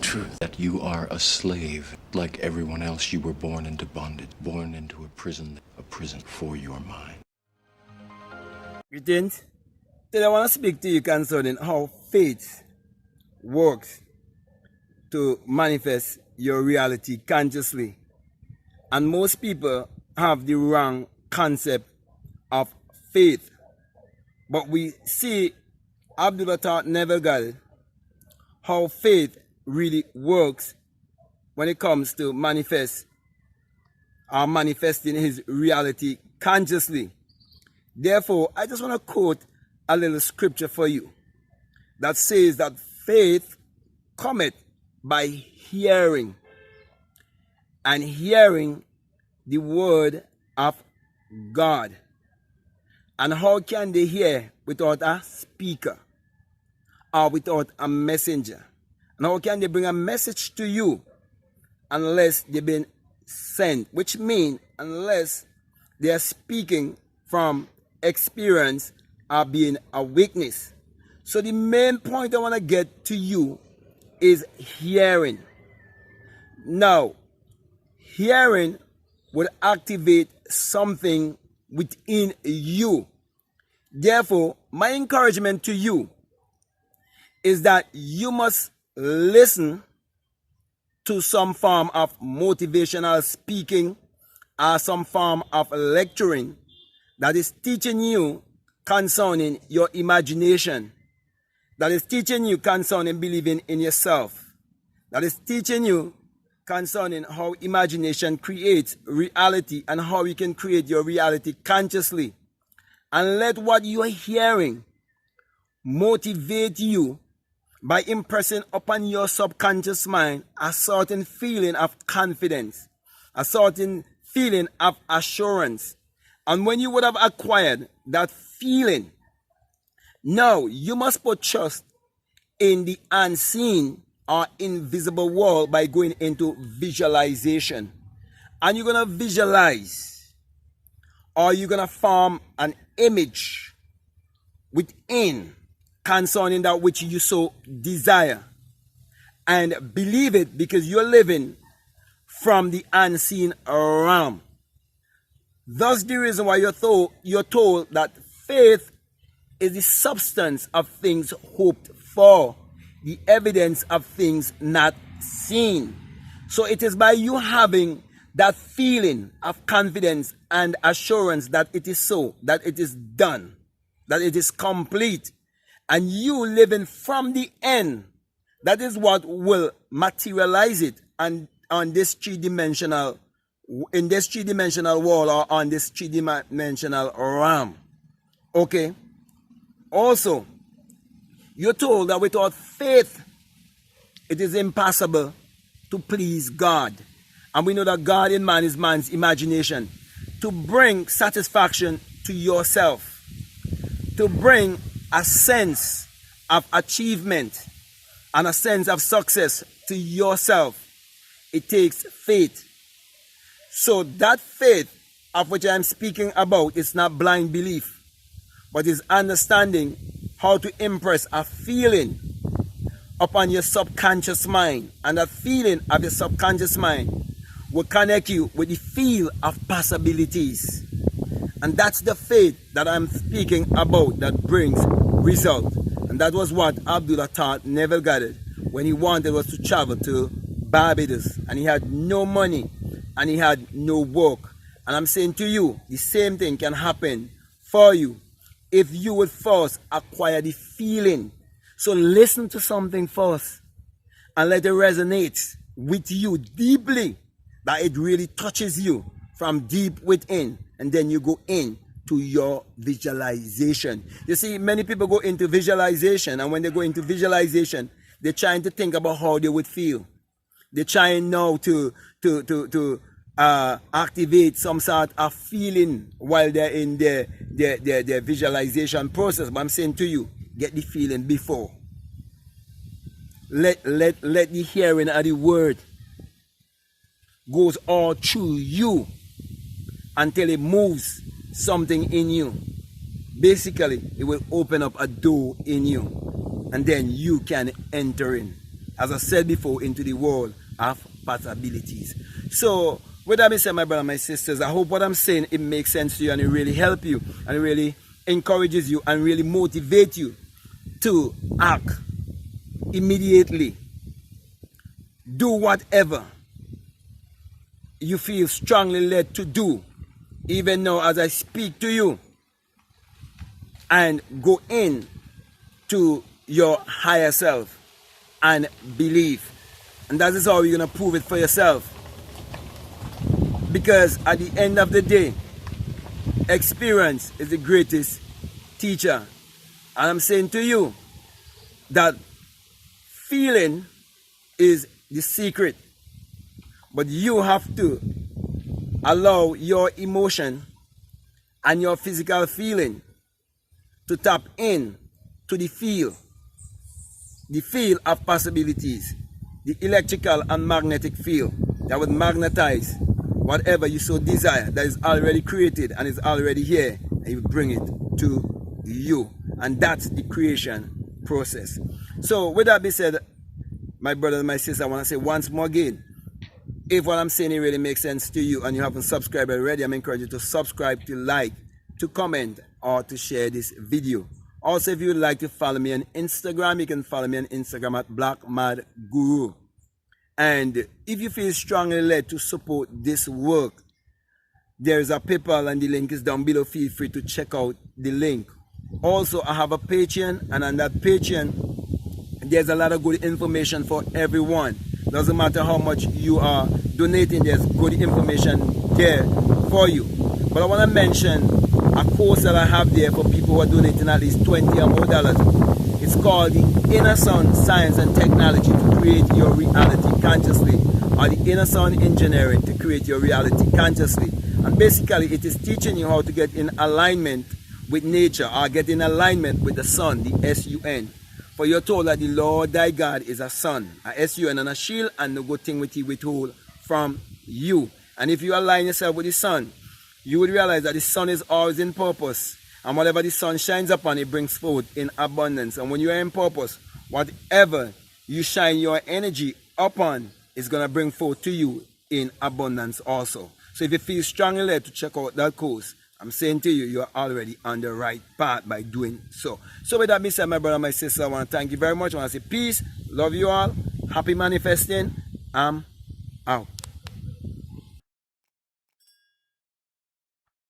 truth that you are a slave. Like everyone else, you were born into bondage, born into a prison for your mind. Greetings. Today I want to speak to you concerning how faith works to manifest your reality consciously. And most people have the wrong concept of faith. But we see Abdullah taught Neville Goddard how faith really works when it comes to manifesting his reality consciously. Therefore, I just want to quote a little scripture for you that says that faith cometh by hearing, and hearing the word of God. And how can they hear without a speaker or without a messenger? And how can they bring a message to you unless they've been sent? Which means unless they are speaking from experience or being a witness. So the main point I want to get to you is hearing. Now, hearing will activate something within you. Therefore, my encouragement to you is that you must listen to some form of motivational speaking or some form of lecturing that is teaching you concerning your imagination, that is teaching you concerning believing in yourself, that is teaching you concerning how imagination creates reality and how you can create your reality consciously. And let what you are hearing motivate you by impressing upon your subconscious mind a certain feeling of confidence, a certain feeling of assurance. And when you would have acquired that feeling, now you must put trust in the unseen or invisible world by going into visualization. And you're going to visualize, or you're going to form an image within concerning that which you so desire. And believe it, because you're living from the unseen realm. Thus the reason why you're told that faith is the substance of things hoped for, the evidence of things not seen. So it is by you having that feeling of confidence and assurance that it is so, that it is done, that it is complete, and you living from the end, that is what will materialize it and on this three-dimensional, in this three-dimensional world or on this three-dimensional realm. Okay? Also, you're told that without faith, it is impossible to please God. And we know that God in man is man's imagination. To bring satisfaction to yourself, to bring a sense of achievement and a sense of success to yourself, it takes faith. So that faith of which I'm speaking about is not blind belief, but is understanding how to impress a feeling upon your subconscious mind. And that feeling of your subconscious mind will connect you with the field of possibilities. And that's the faith that I'm speaking about that brings result. And that was what Abdullah taught Neville Goddard when he wanted us to travel to Barbados. And he had no money and he had no work. And I'm saying to you, the same thing can happen for you if you would first acquire the feeling. So listen to something first and let it resonate with you deeply, that it really touches you from deep within, and then you go in to your visualization. You see, many people go into visualization, and when they go into visualization, they're trying to think about how they would feel. They're trying now to activate some sort of feeling while they're in their visualization process. But I'm saying to you, get the feeling before. Let the hearing of the word goes all through you until it moves something in you. Basically, it will open up a door in you, and then you can enter in as I said before, into the world of possibilities. So, with that being said, my brother, my sisters, I hope what I'm saying, it makes sense to you and it really helps you and it really encourages you and really motivates you to act immediately. Do whatever you feel strongly led to do, even now as I speak to you, and go in to your higher self and believe. And that is how you're going to prove it for yourself. Because at the end of the day, experience is the greatest teacher. And I'm saying to you that feeling is the secret. But you have to allow your emotion and your physical feeling to tap in to the field of possibilities, the electrical and magnetic field that would magnetize whatever you so desire that is already created and is already here, and you bring it to you. And that's the creation process. So with that being said, my brother and my sister, I want to say once more again, if what I'm saying it really makes sense to you and you haven't subscribed already, I'm encouraging you to subscribe, to like, to comment, or to share this video. Also, if you would like to follow me on Instagram, you can follow me on Instagram at BlackMadGuru. And if you feel strongly led to support this work, there is a PayPal and the link is down below. Feel free to check out the link. Also, I have a Patreon, and on that Patreon, there's a lot of good information for everyone. Doesn't matter how much you are donating, there's good information there for you. But I want to mention a course that I have there for people who are donating at least $20 or more dollars. It's called the Inner Sound Science and Technology to Create Your Reality Consciously, or the Inner Sound Engineering to Create Your Reality Consciously. And basically it is teaching you how to get in alignment with nature, or get in alignment with the sun, the S-U-N. For you're told that the Lord thy God is a sun, a S-U-N, and a shield, and no good thing with he withhold from you. And if you align yourself with the sun, you will realize that the sun is always in purpose. And whatever the sun shines upon, it brings forth in abundance. And when you are in purpose, whatever you shine your energy upon is going to bring forth to you in abundance also. So if you feel strongly led to check out that course, I'm saying to you, you're already on the right path by doing so. So with that being said, my brother, my sister, I want to thank you very much. I want to say peace, love you all, happy manifesting. I'm out.